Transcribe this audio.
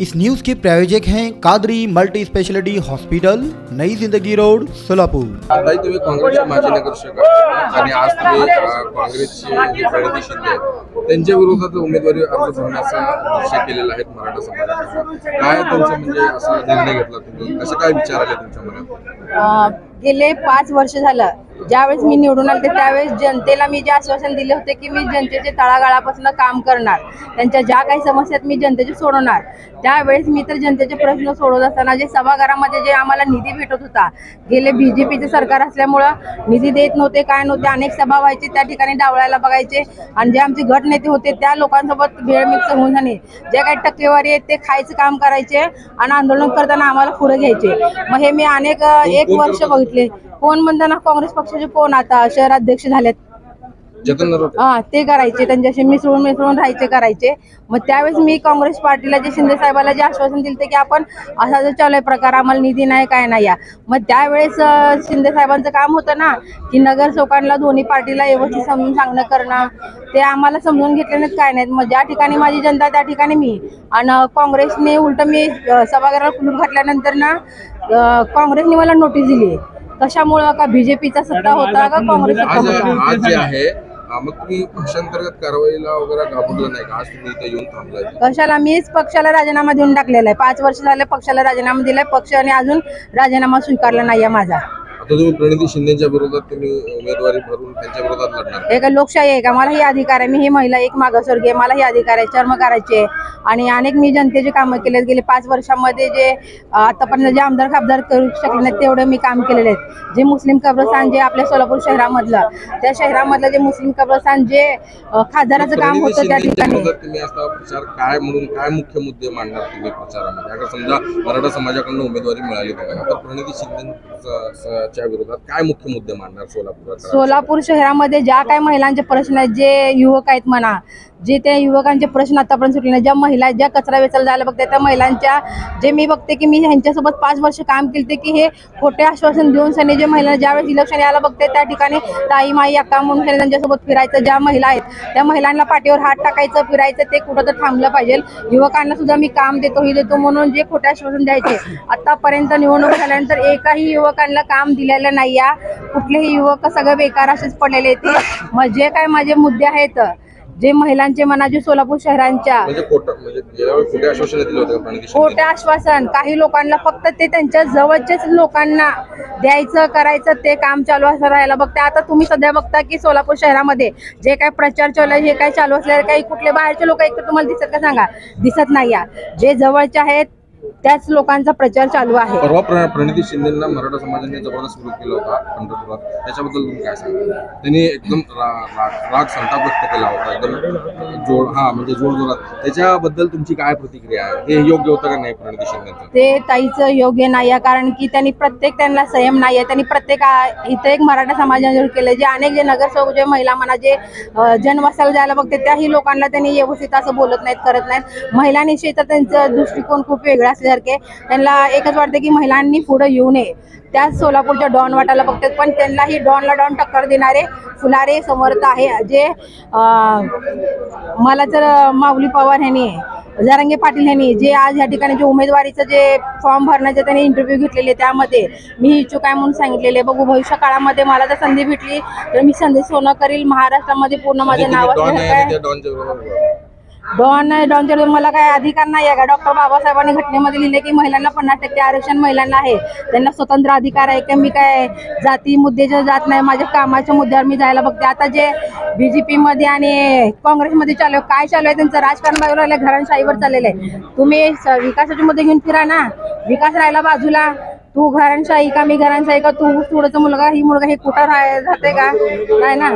इस news के प्रायोजक हैं Qadri multi speciality hospital, नई जिंदगी रोड, सोलापूर। आताही तुम्ही काँग्रेसचे माजी नगरसेवक आहात आणि आज तुम्ही काँग्रेसचे प्रणिती शिंदे त्यांच्या विरोधात उमेदवारी अर्ज भरण्याचा निश्चय केलेला आहे मराठा समाजाचा। काय त्यांचं म्हणजे असा निर्णय घेतला तुम्ही, कसं काय विचार आले तुमच्या मनात? गेले 5 वर्ष झालं ज्यावेळेस मी निवडून आले त्यावेळेस जनतेला मी जे आश्वासन दिले होते की मी जनतेचे तळागाळापासून काम करणार, त्यांच्या ज्या काही समस्या मी जनतेचे सोडवणार, त्यावेळेस मी तर जनतेचे प्रश्न सोडवत असताना जे सभागृहामध्ये जे आम्हाला निधी भेटत होता, गेले बीजेपीचे सरकार असल्यामुळं निधी देत नव्हते, काय नव्हते, अनेक सभा व्हायचे त्या ठिकाणी डावळायला बघायचे आणि जे आमचे गट नेते होते त्या लोकांसोबत भेळ मिक्स होऊन जाणे, जे काही टक्केवारी आहेत ते खायचं काम करायचे आणि आंदोलन करताना आम्हाला पुढे घ्यायचे। मग हे मी एक वर्ष बघितले। कोण म्हणताना काँग्रेस पक्षाचे कोण आता शहराध्यक्ष झालेत, ते करायचे, त्यांच्याशी मिसळून राहायचे करायचे। मग त्यावेळेस मी काँग्रेस पार्टीला जे शिंदे साहेबाला जे आश्वासन दिले की आपण असा जो चालू आहे प्रकार, आम्हाला निधी नाही काय नाही या, मग त्यावेळेस शिंदे साहेबांचं काम होतं ना की नगरसेवकांना दोन्ही पार्टीला व्यवस्थित समजून सांगणं करणं, ते आम्हाला समजून घेतले नाहीत काय नाहीत। मग ज्या ठिकाणी माझी जनता त्या ठिकाणी मी, आणि काँग्रेसने उलट मी सभागृहाला कुलूप घातल्यानंतर ना काँग्रेसने मला नोटीस दिली। कशामुळे का बीजेपीचा सत्ता होता का काँग्रेसचा होता? मग तुम्ही पक्षांतर्गत कारवाईला वगैरे घाबरलं नाही का? आज तुम्ही इथे येऊन थांबलाय कशाला? मीच पक्षाला राजीनामा देऊन टाकलेला आहे। 5 वर्ष झाले पक्षाला राजीनामा दिलाय, पक्षाने अजून राजीनामा स्वीकारला नाहीये माझा। आता तुम्ही प्रणिती शिंदेच्या विरोधात तुम्ही उमेदवारी भरून त्यांच्या विरोधात लढणार? एक लोकशाही आहे का? मला ही अधिकार आहे, मी ही महिला एक मागासवर्गीय, मला ही अधिकार आहे चर्म करायचे आणि अनेक मी जनतेचे कामं केले। गेले 5 वर्षामध्ये जे आतापर्यंत जे आमदार खासदार करू शकले नाहीत तेवढे मी काम केलेले आहेत। जे मुस्लिम कब्रस्तान जे आपल्या सोलापूर शहरामधलं, त्या शहरामधलं जे मुस्लिम कब्रस्तान जे खासदाराचं काम होतं त्या ठिकाणी तुम्ही असा प्रचार काय म्हणून काय मुख्य मुद्दे मांडणार तुम्ही प्रचारामध्ये? अगर समजा मराठा समाजाकडून उमेदवारी मिळाली तर प्रणिती शिंदेच्या विरोधात काय मुख्य मुद्दे मांडणार सोलापूर शहरामध्ये ज्या काही महिलांचे प्रश्न आहेत, जे युवक आहेत म्हणा, जे त्या युवकांचे प्रश्न आतापर्यंत सुटले नाही, ज्या महिला ज्या कचरा वेचायला जायला बघते त्या महिलांच्या, जे मी बघते की मी ह्यांच्यासोबत 5 वर्ष काम केले की हे खोटे आश्वासन देऊन सनी जे महिला ज्यावेळेस इलेक्शन यायला बघते त्या ठिकाणी ताई माई अक्का म्हणून त्यांच्यासोबत फिरायचं, ज्या महिला आहेत त्या महिलांना पाठीवर हात टाकायचं फिरायचं, ते कुठं तर थांबलं पाहिजे। युवकांना सुद्धा मी काम देतो ही देतो म्हणून जे खोटे आश्वासन द्यायचे, आतापर्यंत निवडणूक झाल्यानंतर एकाही युवकांना काम दिलेलं नाही या, कुठलेही युवक सगळं बेकार असेच पडलेले आहेत। मग जे काय माझे मुद्दे आहेत, जे महिलांचे म्हणा, जे सोलापूर शहरांच्या खोटे आश्वासन काही लोकांना फक्त ते त्यांच्या जवळच्याच लोकांना द्यायचं करायचं, ते काम चालू असं राहायला बघते। आता तुम्ही सध्या बघता की सोलापूर शहरामध्ये जे काय प्रचार चालू आहे, जे काय चालू असलेले काही कुठले बाहेरचे लोक एक तर तुम्हाला दिसत का सांगा? दिसत नाही या, जे जवळचे आहेत त्याच लोकांचा प्रचार चालू आहे। परवा प्रणिती शिंदेंना मराठा समाजाने जबरदस्त विरोध केला होता पंढरपुरात, त्याच्याबद्दल तुम्ही काय सांगा? त्यांनी एकदम राग संताप व्यक्त केला होता, एकदम जोरजोरात, त्याच्याबद्दल तुमची काय प्रतिक्रिया आहे? हे योग्य होतं का नाही प्रणिती शिंदेचं? ते ताईचं योग्य नाही आहे, कारण की त्यांनी त्यांना संयम नाही आहे। त्यांनी प्रत्येक इथं एक मराठा समाजाने केले, जे अनेक जे नगरसेवक जे महिला म्हणा जे जनवसाला जायला बघते त्याही लोकांना त्यांनी व्यवस्थित असं बोलत नाहीत करत नाहीत। महिलांविषयी तर त्यांचा दृष्टिकोन खूप वेगळा असल्यासारखे, त्यांना एकच वाटते की महिलांनी पुढे येऊ नये, त्या सोलापूरच्या डॉन वाटायला बघतात, पण त्यांनाही डॉनला डॉन टक्कर देणारे फुलारे समर्थ आहे। जे मला तर माऊली पवार यांनी, जरांगे पाटील यांनी जे आज या ठिकाणी जे उमेदवारीचं जे फॉर्म भरण्याचे त्यांनी इंटरव्ह्यू घेतलेले, त्यामध्ये मी इच्छुक आहे म्हणून सांगितलेले। बघू भविष्य काळामध्ये मला जर संधी भेटली तर मी संधी सोनं करील, महाराष्ट्रामध्ये पूर्ण माझं नाव डॉनच्या मला काय अधिकार नाही आहे का? डॉक्टर बाबासाहेबांनी घटनेमध्ये लिहिले की महिलांना 50% आरक्षण महिलांना आहे, त्यांना स्वतंत्र अधिकार आहे की मी काय जाती मुद्द्याच्या जात नाही, माझ्या कामाच्या मुद्द्यावर मी जायला बघते। आता जे बीजेपी मध्ये आणि काँग्रेसमध्ये चालू आहे, काय चालू आहे त्यांचं राजकारण बाजूला राहिलं, घरांशाहीवर चाललेलं आहे। तुम्ही विकासाचे मुद्दे घेऊन फिरा ना, विकास राहिला बाजूला, तू घरांशाही का मी घरांशाही का, तू थोडंसं मुलगा ही मुलगा हे कुठं राहते का? नाही ना।